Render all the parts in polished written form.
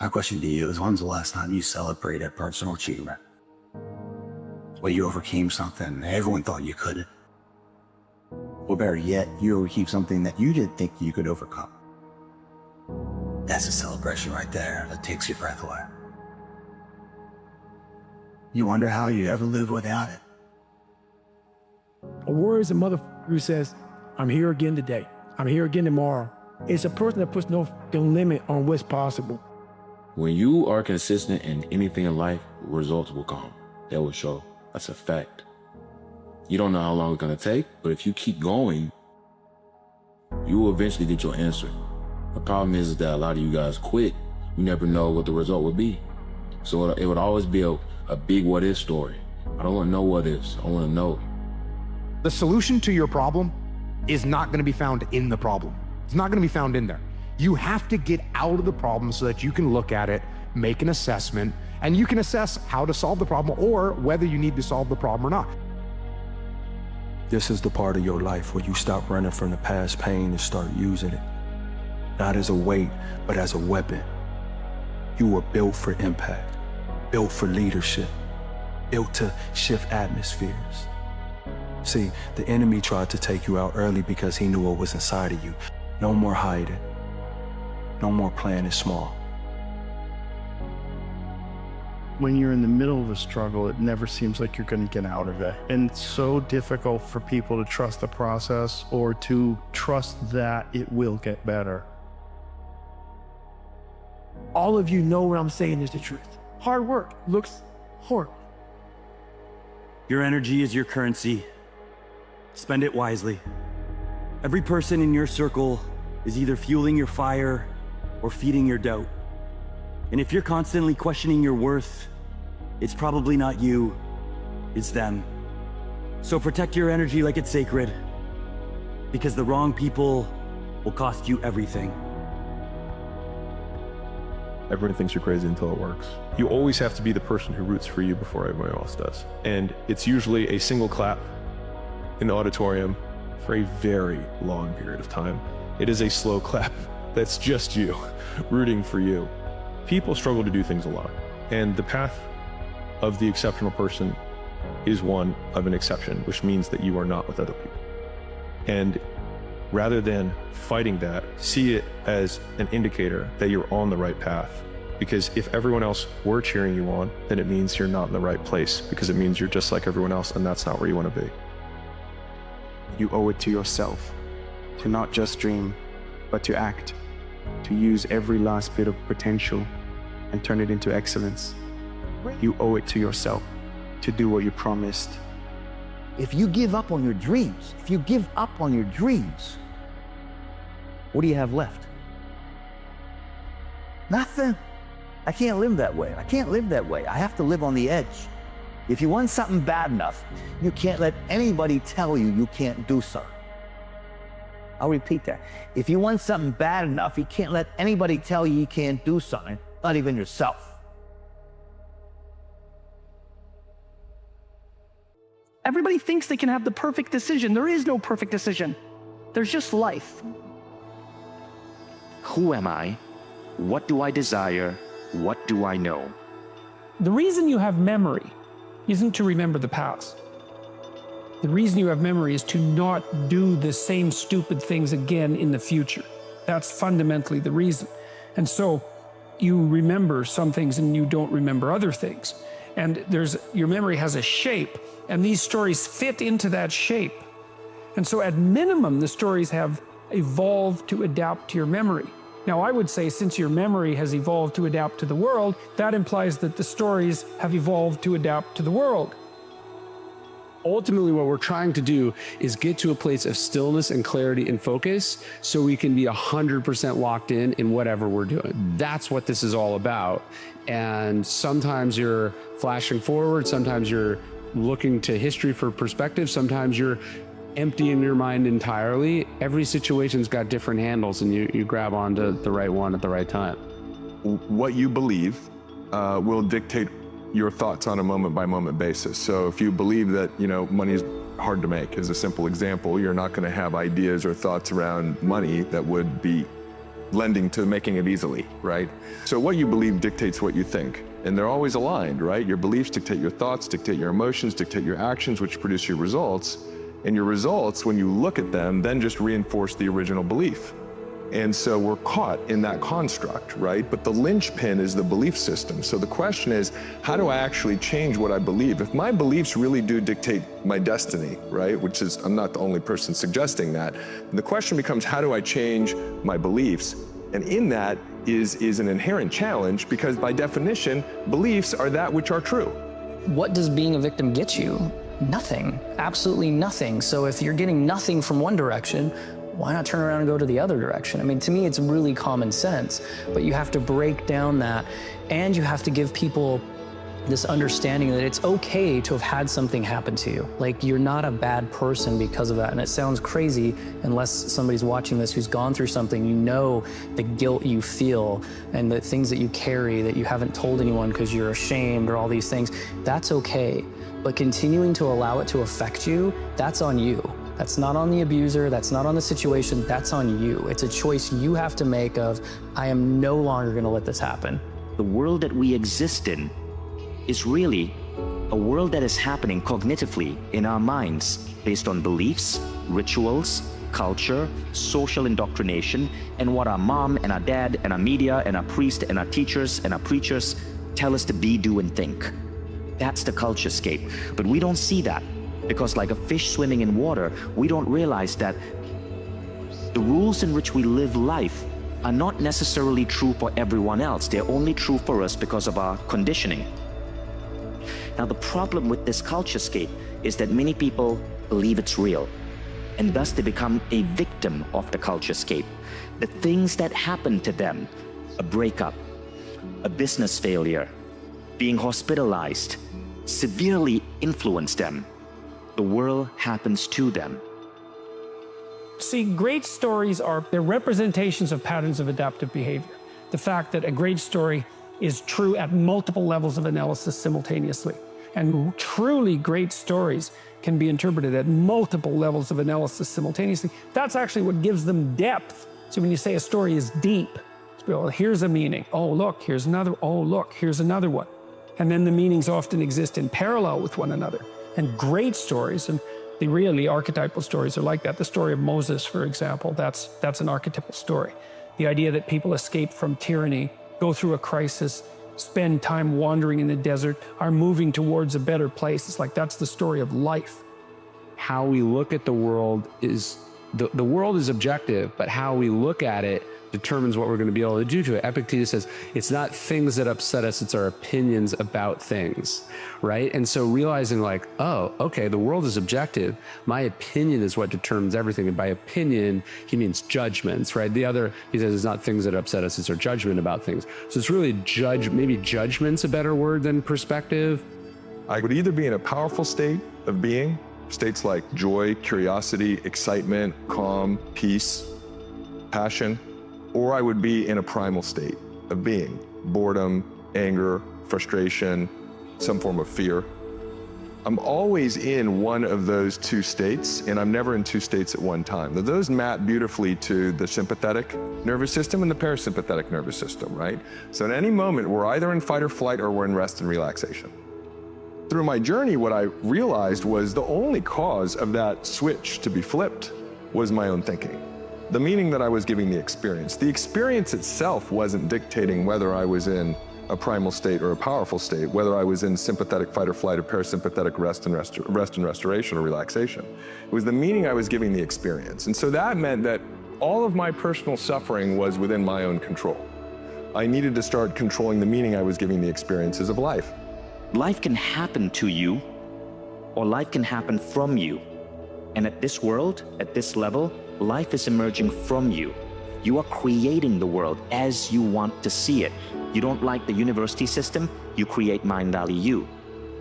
My question to you is, when's the last time you celebrated personal achievement? Well, you overcame something everyone thought you couldn't. Or better yet, you overcame something that you didn't think you could overcome. That's a celebration right there that takes your breath away. You wonder how you ever live without it. A warrior is a motherfucker who says, I'm here again today. I'm here again tomorrow. It's a person that puts no limit on what's possible. When you are consistent in anything in life, results will come. They will show. That's a fact. You don't know how long it's gonna take, but if you keep going, you will eventually get your answer. The problem is that a lot of you guys quit. You never know what the result would be. So it would always be a big what if story. I don't want to know what ifs. I want to know. The solution to your problem is not going to be found in the problem. It's not going to be found in there. You have to get out of the problem so that you can look at it, make an assessment, and you can assess how to solve the problem or whether you need to solve the problem or not. This is the part of your life where you stop running from the past pain and start using it. Not as a weight, but as a weapon. You were built for impact, built for leadership, built to shift atmospheres. See, the enemy tried to take you out early because he knew what was inside of you. No more hiding. No more playing it small. When you're in the middle of a struggle, it never seems like you're going to get out of it. And it's so difficult for people to trust the process or to trust that it will get better. All of you know what I'm saying is the truth. Hard work looks horrible. Your energy is your currency. Spend it wisely. Every person in your circle is either fueling your fire or feeding your doubt. And if you're constantly questioning your worth, it's probably not you, it's them. So protect your energy like it's sacred, because the wrong people will cost you everything. Everyone thinks you're crazy until it works. You always have to be the person who roots for you before everyone else does. And it's usually a single clap in the auditorium for a very long period of time. It is a slow clap that's just you, rooting for you. People struggle to do things alone. And the path of the exceptional person is one of an exception, which means that you are not with other people. And rather than fighting that, see it as an indicator that you're on the right path. Because if everyone else were cheering you on, then it means you're not in the right place, because it means you're just like everyone else, and that's not where you want to be. You owe it to yourself to not just dream, but to act, to use every last bit of potential and turn it into excellence. You owe it to yourself to do what you promised. If you give up on your dreams, what do you have left? Nothing. I can't live that way. I have to live on the edge. If you want something bad enough, you can't let anybody tell you you can't do something. I'll repeat that. If you want something bad enough, you can't let anybody tell you you can't do something, not even yourself. Everybody thinks they can have the perfect decision. There is no perfect decision. There's just life. Who am I? What do I desire? What do I know? The reason you have memory isn't to remember the past. The reason you have memory is to not do the same stupid things again in the future. That's fundamentally the reason. And so you remember some things and you don't remember other things. And your memory has a shape, and these stories fit into that shape. And so at minimum, the stories have evolved to adapt to your memory. Now, I would say since your memory has evolved to adapt to the world, that implies that the stories have evolved to adapt to the world. Ultimately, what we're trying to do is get to a place of stillness and clarity and focus so we can be 100% locked in whatever we're doing. That's what this is all about. And sometimes you're flashing forward, sometimes you're looking to history for perspective, sometimes you're emptying your mind entirely. Every situation's got different handles, and you grab onto the right one at the right time. What you believe will dictate your thoughts on a moment-by-moment basis. So if you believe that, money is hard to make, as a simple example, you're not going to have ideas or thoughts around money that would be lending to making it easily, right? So what you believe dictates what you think. And they're always aligned, right? Your beliefs dictate your thoughts, dictate your emotions, dictate your actions, which produce your results. And your results, when you look at them, then just reinforce the original belief. And so we're caught in that construct, right? But the linchpin is the belief system. So the question is, how do I actually change what I believe? If my beliefs really do dictate my destiny, right? Which is, I'm not the only person suggesting that. The question becomes, how do I change my beliefs? And in that is an inherent challenge, because by definition, beliefs are that which are true. What does being a victim get you? Nothing, absolutely nothing. So if you're getting nothing from one direction, why not turn around and go to the other direction? I mean, to me, it's really common sense, but you have to break down that, and you have to give people this understanding that it's okay to have had something happen to you. Like, you're not a bad person because of that. And it sounds crazy unless somebody's watching this who's gone through something. You know the guilt you feel and the things that you carry that you haven't told anyone because you're ashamed or all these things. That's okay. But continuing to allow it to affect you, that's on you. That's not on the abuser, that's not on the situation, that's on you. It's a choice you have to make of, I am no longer gonna let this happen. The world that we exist in is really a world that is happening cognitively in our minds based on beliefs, rituals, culture, social indoctrination, and what our mom and our dad and our media and our priest and our teachers and our preachers tell us to be, do, and think. That's the culturescape. But we don't see that, because like a fish swimming in water, we don't realize that the rules in which we live life are not necessarily true for everyone else. They're only true for us because of our conditioning. Now, the problem with this culturescape is that many people believe it's real, and thus they become a victim of the culturescape. The things that happen to them, a breakup, a business failure, being hospitalized, severely influence them. The world happens to them. See, great stories they're representations of patterns of adaptive behavior. The fact that a great story is true at multiple levels of analysis simultaneously. And truly great stories can be interpreted at multiple levels of analysis simultaneously. That's actually what gives them depth. So when you say a story is deep, it's, well, here's a meaning. Oh, look, here's another. Oh, look, here's another one. And then the meanings often exist in parallel with one another. And great stories, and the really archetypal stories are like that. The story of Moses, for example, that's an archetypal story. The idea that people escape from tyranny, go through a crisis, spend time wandering in the desert, are moving towards a better place. It's like, that's the story of life. How we look at the world is, the world is objective, but how we look at it determines what we're going to be able to do to it. Epictetus says, it's not things that upset us, it's our opinions about things, right? And so realizing like, oh, okay, the world is objective. My opinion is what determines everything. And by opinion, he means judgments, right? The other, he says, it's not things that upset us, it's our judgment about things. So it's really maybe judgment's a better word than perspective. I would either be in a powerful state of being, states like joy, curiosity, excitement, calm, peace, passion, or I would be in a primal state of being, boredom, anger, frustration, some form of fear. I'm always in one of those two states, and I'm never in two states at one time. Those map beautifully to the sympathetic nervous system and the parasympathetic nervous system, right? So at any moment, we're either in fight or flight or we're in rest and relaxation. Through my journey, what I realized was the only cause of that switch to be flipped was my own thinking. The meaning that I was giving the experience. The experience itself wasn't dictating whether I was in a primal state or a powerful state, whether I was in sympathetic fight or flight or parasympathetic rest and restoration or relaxation. It was the meaning I was giving the experience. And so that meant that all of my personal suffering was within my own control. I needed to start controlling the meaning I was giving the experiences of life. Life can happen to you, or life can happen from you. And at this world, at this level, life is emerging from you. You are creating the world as you want to see it. You don't like the university system, you create Mind Valley U.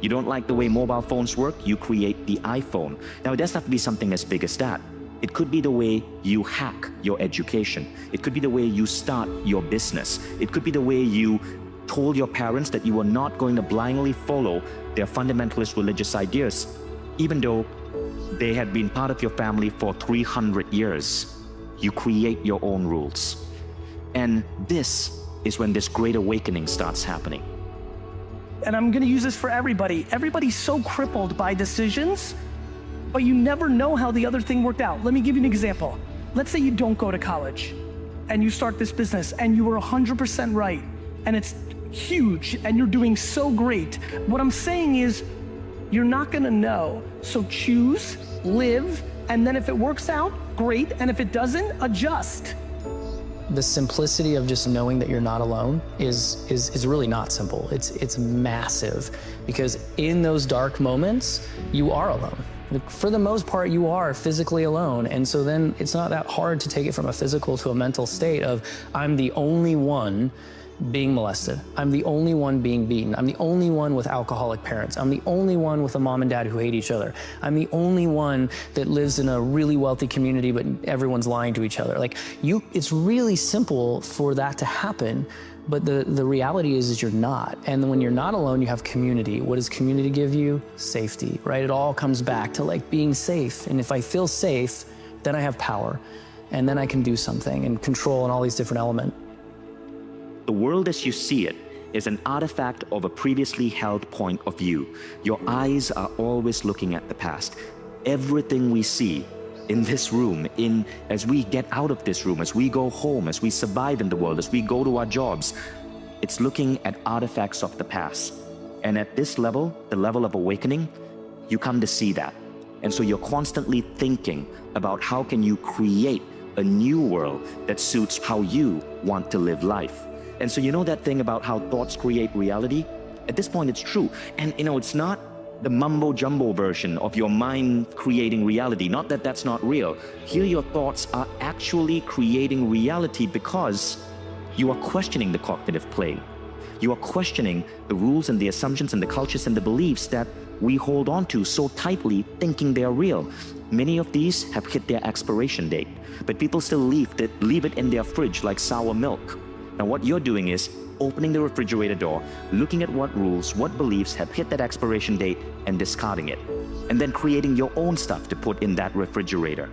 You don't like the way mobile phones work, you create the iPhone. Now, it doesn't have to be something as big as that. It could be the way you hack your education. It could be the way you start your business. It could be the way you told your parents that you were not going to blindly follow their fundamentalist religious ideas, even though they had been part of your family for 300 years. You create your own rules. And this is when this great awakening starts happening. And I'm going to use this for everybody. Everybody's so crippled by decisions, but you never know how the other thing worked out. Let me give you an example. Let's say you don't go to college and you start this business and you were 100% right and it's huge and you're doing so great. What I'm saying is you're not going to know. So choose, live, and then if it works out, great. And if it doesn't, adjust. The simplicity of just knowing that you're not alone is really not simple. It's massive, because in those dark moments, you are alone. For the most part, you are physically alone. And so then it's not that hard to take it from a physical to a mental state of, I'm the only one being molested. I'm the only one being beaten. I'm the only one with alcoholic parents. I'm the only one with a mom and dad who hate each other. I'm the only one that lives in a really wealthy community, but everyone's lying to each other. Like it's really simple for that to happen, but the reality is you're not. And when you're not alone, you have community. What does community give you? Safety, right? It all comes back to like being safe. And if I feel safe, then I have power, and then I can do something and control and all these different elements. The world as you see it is an artifact of a previously held point of view. Your eyes are always looking at the past. Everything we see in this room, as we get out of this room, as we go home, as we survive in the world, as we go to our jobs, it's looking at artifacts of the past. And at this level, the level of awakening, you come to see that. And so you're constantly thinking about how can you create a new world that suits how you want to live life. And so you know that thing about how thoughts create reality? At this point, it's true. And it's not the mumbo-jumbo version of your mind creating reality. Not that that's not real. Here your thoughts are actually creating reality because you are questioning the cognitive plane. You are questioning the rules and the assumptions and the cultures and the beliefs that we hold on to so tightly, thinking they're real. Many of these have hit their expiration date, but people still leave it in their fridge like sour milk. Now what you're doing is opening the refrigerator door, looking at what rules, what beliefs have hit that expiration date and discarding it, and then creating your own stuff to put in that refrigerator.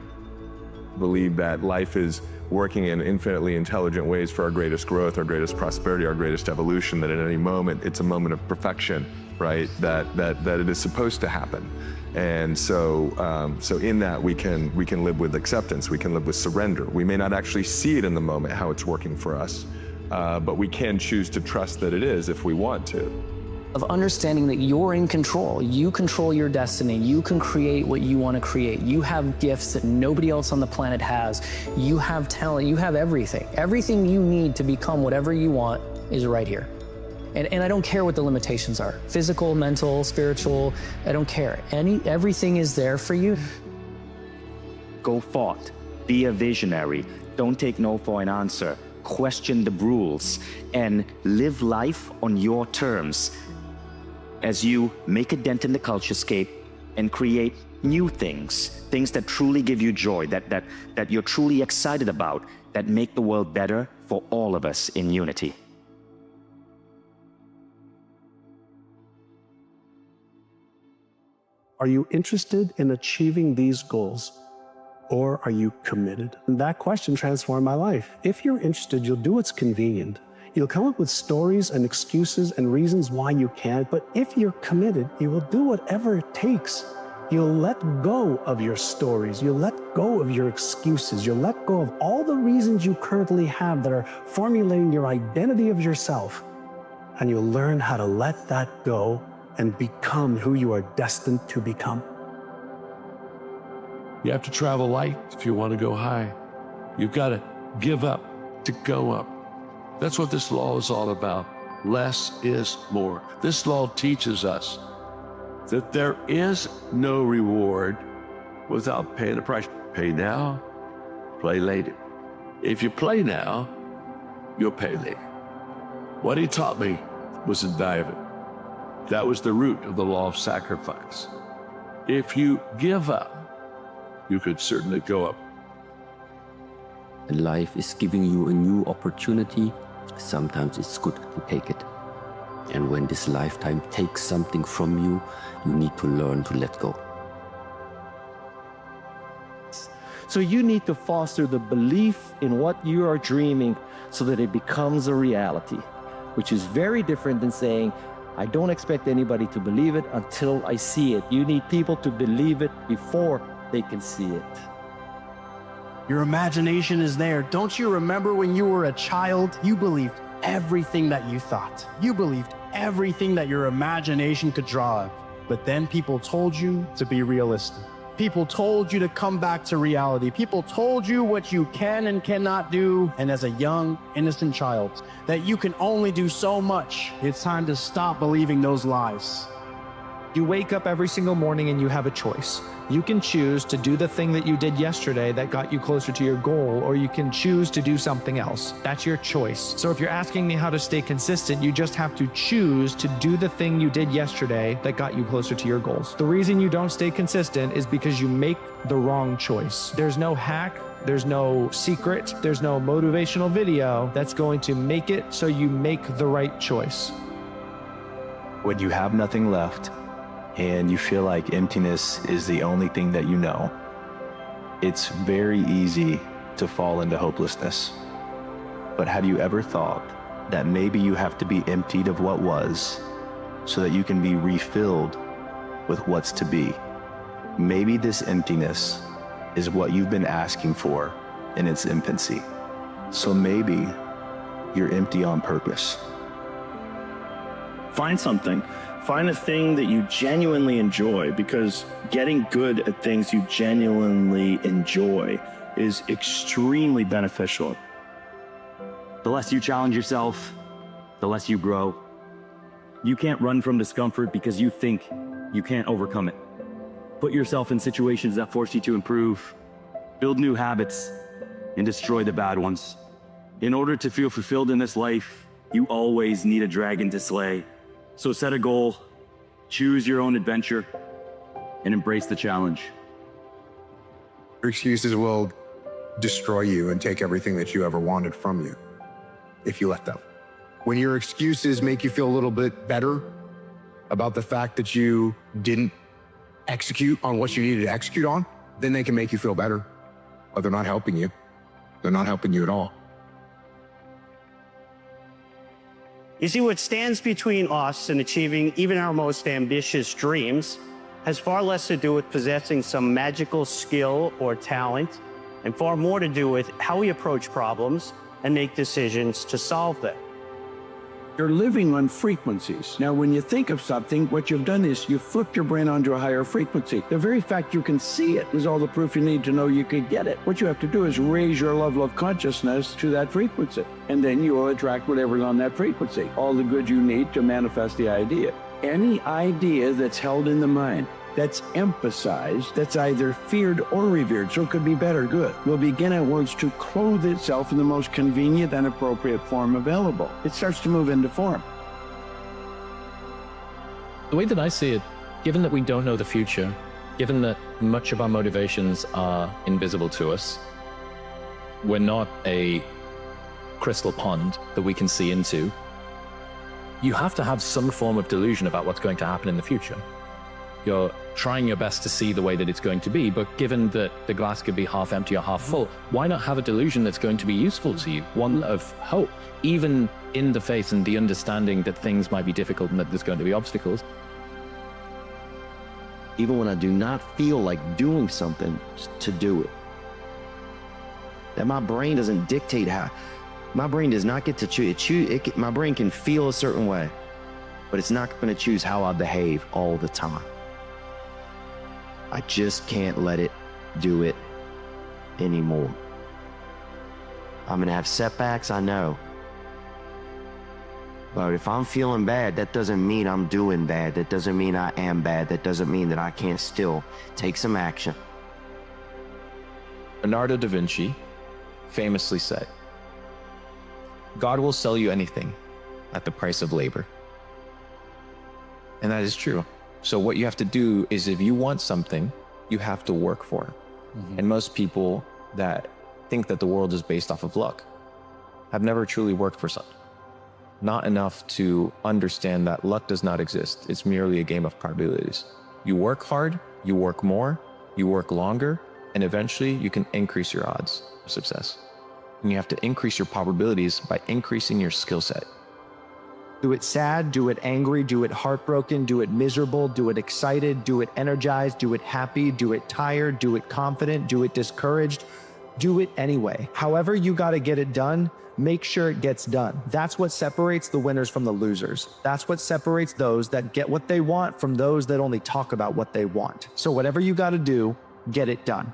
Believe that life is working in infinitely intelligent ways for our greatest growth, our greatest prosperity, our greatest evolution, that at any moment it's a moment of perfection, right? That it is supposed to happen. And so in that we can live with acceptance, we can live with surrender. We may not actually see it in the moment how it's working for us, but we can choose to trust that it is if we want to. Of understanding that you're in control. You control your destiny. You can create what you want to create. You have gifts that nobody else on the planet has. You have talent. You have everything. Everything you need to become whatever you want is right here. And I don't care what the limitations are. Physical, mental, spiritual, I don't care. Everything is there for you. Go forth. Be a visionary. Don't take no for an answer. Question the rules and live life on your terms as you make a dent in the culturescape and create new things that truly give you joy, that you're truly excited about, that make the world better for all of us in unity. Are you interested in achieving these goals? Or are you committed? And that question transformed my life. If you're interested, you'll do what's convenient. You'll come up with stories and excuses and reasons why you can't, but if you're committed, you will do whatever it takes. You'll let go of your stories. You'll let go of your excuses. You'll let go of all the reasons you currently have that are formulating your identity of yourself. And you'll learn how to let that go and become who you are destined to become. You have to travel light if you want to go high. You've got to give up to go up. That's what this law is all about. Less is more. This law teaches us that there is no reward without paying a price. Pay now, play later. If you play now, you'll pay later. What he taught me was invaluable. That was the root of the law of sacrifice. If you give up, you could certainly go up. And life is giving you a new opportunity. Sometimes it's good to take it. And when this lifetime takes something from you, you need to learn to let go. So you need to foster the belief in what you are dreaming so that it becomes a reality, which is very different than saying, I don't expect anybody to believe it until I see it. You need people to believe it before they can see it. Your imagination is there. Don't you remember when you were a child? You believed everything that you thought. You believed everything that your imagination could draw up. But then people told you to be realistic. People told you to come back to reality. People told you what you can and cannot do. And as a young, innocent child, that you can only do so much. It's time to stop believing those lies. You wake up every single morning and you have a choice. You can choose to do the thing that you did yesterday that got you closer to your goal, or you can choose to do something else. That's your choice. So if you're asking me how to stay consistent, you just have to choose to do the thing you did yesterday that got you closer to your goals. The reason you don't stay consistent is because you make the wrong choice. There's no hack, there's no secret, there's no motivational video that's going to make it so you make the right choice. When you have nothing left, and you feel like emptiness is the only thing that you know, it's very easy to fall into hopelessness. But have you ever thought that maybe you have to be emptied of what was so that you can be refilled with what's to be? Maybe this emptiness is what you've been asking for in its infancy. So maybe you're empty on purpose. Find something. Find a thing that you genuinely enjoy, because getting good at things you genuinely enjoy is extremely beneficial. The less you challenge yourself, the less you grow. You can't run from discomfort because you think you can't overcome it. Put yourself in situations that force you to improve, build new habits, and destroy the bad ones. In order to feel fulfilled in this life, you always need a dragon to slay. So set a goal, choose your own adventure, and embrace the challenge. Your excuses will destroy you and take everything that you ever wanted from you if you let them. When your excuses make you feel a little bit better about the fact that you didn't execute on what you needed to execute on, then they can make you feel better. But they're not helping you. They're not helping you at all. You see, what stands between us and achieving even our most ambitious dreams has far less to do with possessing some magical skill or talent, and far more to do with how we approach problems and make decisions to solve them. You're living on frequencies. Now, when you think of something, what you've done is you've flipped your brain onto a higher frequency. The very fact you can see it is all the proof you need to know you could get it. What you have to do is raise your level of consciousness to that frequency, and then you will attract whatever's on that frequency, all the good you need to manifest the idea. Any idea that's held in the mind, that's emphasized, that's either feared or revered, so it could be bad or good, will begin at once to clothe itself in the most convenient and appropriate form available. It starts to move into form. The way that I see it, given that we don't know the future, given that much of our motivations are invisible to us, we're not a crystal pond that we can see into, you have to have some form of delusion about what's going to happen in the future. You're trying your best to see the way that it's going to be, but given that the glass could be half empty or half full, why not have a delusion that's going to be useful to you, one of hope, even in the face and the understanding that things might be difficult and that there's going to be obstacles. Even when I do not feel like doing something, to do it. That my brain doesn't dictate how. My brain does not get to choose. My brain can feel a certain way, but it's not going to choose how I behave all the time. I just can't let it do it anymore. I'm going to have setbacks, I know. But if I'm feeling bad, that doesn't mean I'm doing bad. That doesn't mean I am bad. That doesn't mean that I can't still take some action. Leonardo da Vinci famously said, God will sell you anything at the price of labor. And that is true. So what you have to do is, if you want something, you have to work for it. And most people that think that the world is based off of luck have never truly worked for something. Not enough to understand that luck does not exist. It's merely a game of probabilities. You work hard, you work more, you work longer, and eventually you can increase your odds of success. and you have to increase your probabilities by increasing your skill set. Do it sad, do it angry, do it heartbroken, do it miserable, do it excited, do it energized, do it happy, do it tired, do it confident, do it discouraged. Do it anyway. However you got to get it done, make sure it gets done. That's what separates the winners from the losers. That's what separates those that get what they want from those that only talk about what they want. So whatever you got to do, get it done.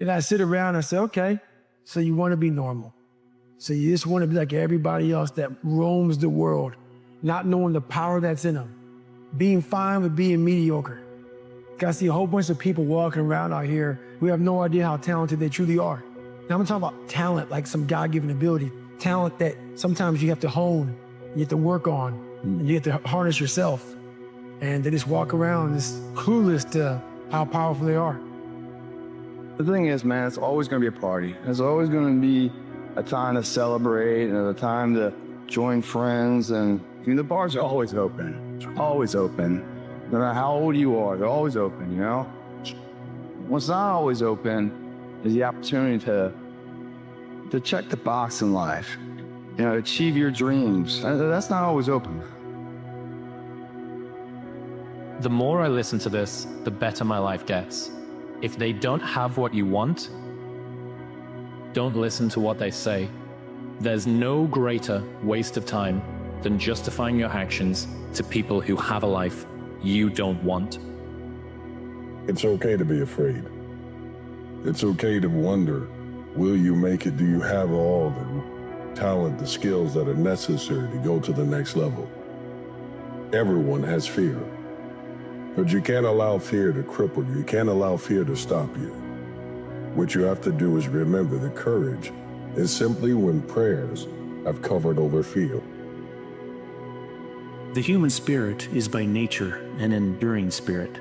And I sit around and I say, okay, so you want to be normal. So you just want to be like everybody else that roams the world, not knowing the power that's in them. Being fine with being mediocre. I see a whole bunch of people walking around out here who have no idea how talented they truly are. Now I'm talking about talent, like some God-given ability. Talent that sometimes you have to hone, you have to work on, and you have to harness yourself. And they just walk around just clueless to how powerful they are. The thing is, man, it's always going to be a party. There's always going to be a time to celebrate and a time to join friends. And I mean, the bars are always open. It's always open. No matter how old you are, they're always open, you know? What's not always open is the opportunity to check the box in life. You know, achieve your dreams. That's not always open. The more I listen to this, the better my life gets. If they don't have what you want, don't listen to what they say. There's no greater waste of time than justifying your actions to people who have a life you don't want. It's okay to be afraid. It's okay to wonder, will you make it? Do you have all the talent, the skills that are necessary to go to the next level? Everyone has fear. But you can't allow fear to cripple you. You can't allow fear to stop you. What you have to do is remember that courage is simply when prayers have covered over fear. The human spirit is by nature an enduring spirit.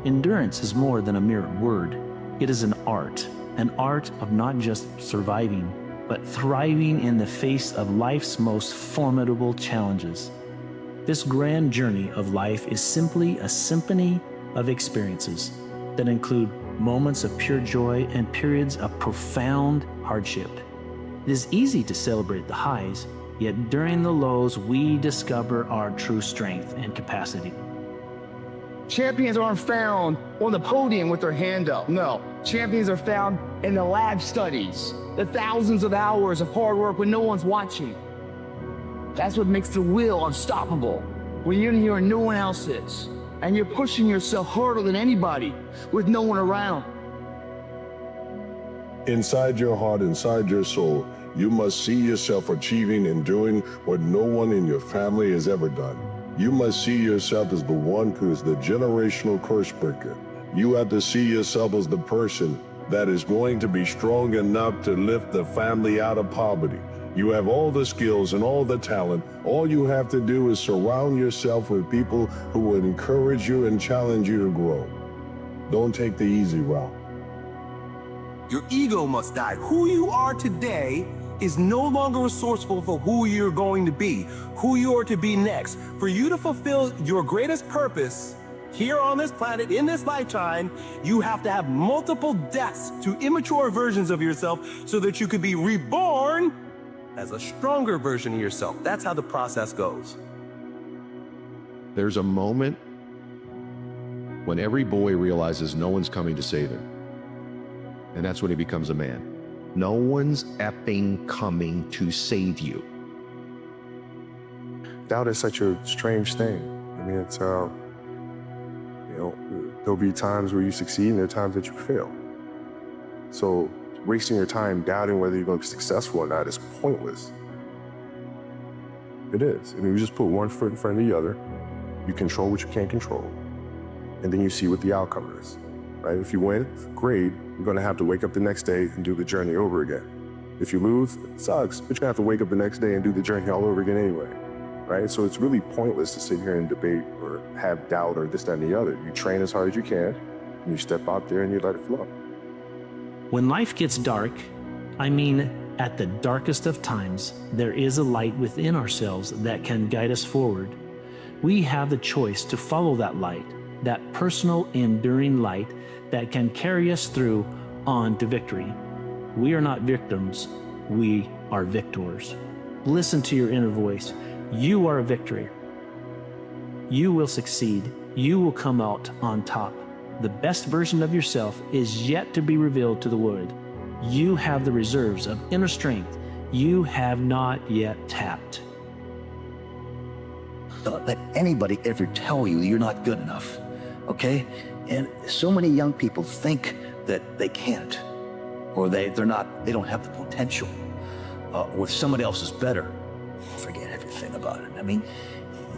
Endurance is more than a mere word. It is an art of not just surviving, but thriving in the face of life's most formidable challenges. This grand journey of life is simply a symphony of experiences that include moments of pure joy and periods of profound hardship. It is easy to celebrate the highs, yet during the lows, we discover our true strength and capacity. Champions aren't found on the podium with their hand up. No, champions are found in the lab studies, the thousands of hours of hard work when no one's watching. That's what makes the will unstoppable. When you're here and no one else is, and you're pushing yourself harder than anybody with no one around. Inside your heart, inside your soul, you must see yourself achieving and doing what no one in your family has ever done. You must see yourself as the one who is the generational curse breaker. You have to see yourself as the person that is going to be strong enough to lift the family out of poverty. You have all the skills and all the talent. All you have to do is surround yourself with people who will encourage you and challenge you to grow. Don't take the easy route. Your ego must die. Who you are today is no longer resourceful for who you're going to be, who you are to be next. For you to fulfill your greatest purpose here on this planet, in this lifetime, you have to have multiple deaths to immature versions of yourself so that you could be reborn as a stronger version of yourself. That's how the process goes. There's a moment when every boy realizes no one's coming to save him. And that's when he becomes a man. No one's effing coming to save you. Doubt is such a strange thing. I mean, it's, you know, there'll be times where you succeed and there are times that you fail. So wasting your time doubting whether you're going to be successful or not is pointless. It is. I mean, you just put one foot in front of the other, you control what you can't control, and then you see what the outcome is, right? If you win, great, you're going to have to wake up the next day and do the journey over again. If you lose, it sucks, but you're going to have to wake up the next day and do the journey all over again anyway, right? So it's really pointless to sit here and debate or have doubt or this, that, and the other. You train as hard as you can, and you step out there and you let it flow. When life gets dark, I mean at the darkest of times, there is a light within ourselves that can guide us forward. We have the choice to follow that light that personal, enduring light that can carry us through on to victory. We are not victims, we are victors. Listen to your inner voice. You are a victor. You will succeed. You will come out on top. The best version of yourself is yet to be revealed to the world. You have the reserves of inner strength you have not yet tapped. Don't let anybody ever tell you you're not good enough, okay? And so many young people think that they can't, or they don't have the potential, or somebody else is better. Forget everything about it. I mean,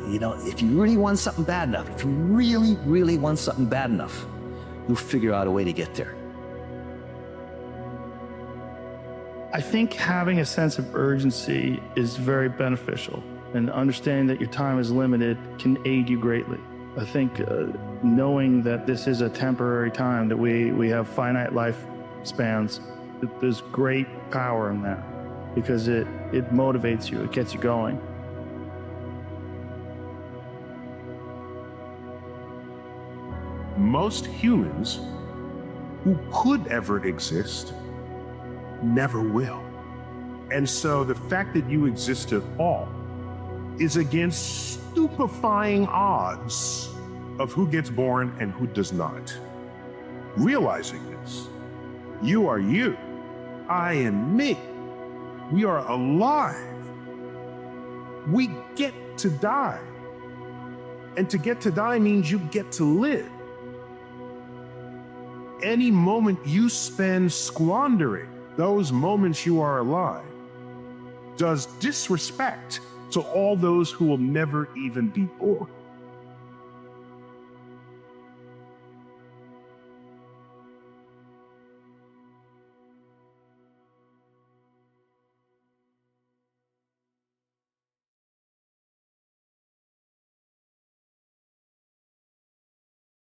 you know, if you really want something bad enough, if you really, really want something bad enough, you'll figure out a way to get there. I think having a sense of urgency is very beneficial, and understanding that your time is limited can aid you greatly. I think knowing that this is a temporary time, that we have finite lifespans, there's great power in that, because it motivates you, it gets you going. Most humans who could ever exist never will. And so the fact that you exist at all is against stupefying odds of who gets born and who does not. Realizing this, you are you, I am me. We are alive. We get to die. And to get to die means you get to live. Any moment you spend squandering those moments you are alive does disrespect to all those who will never even be born.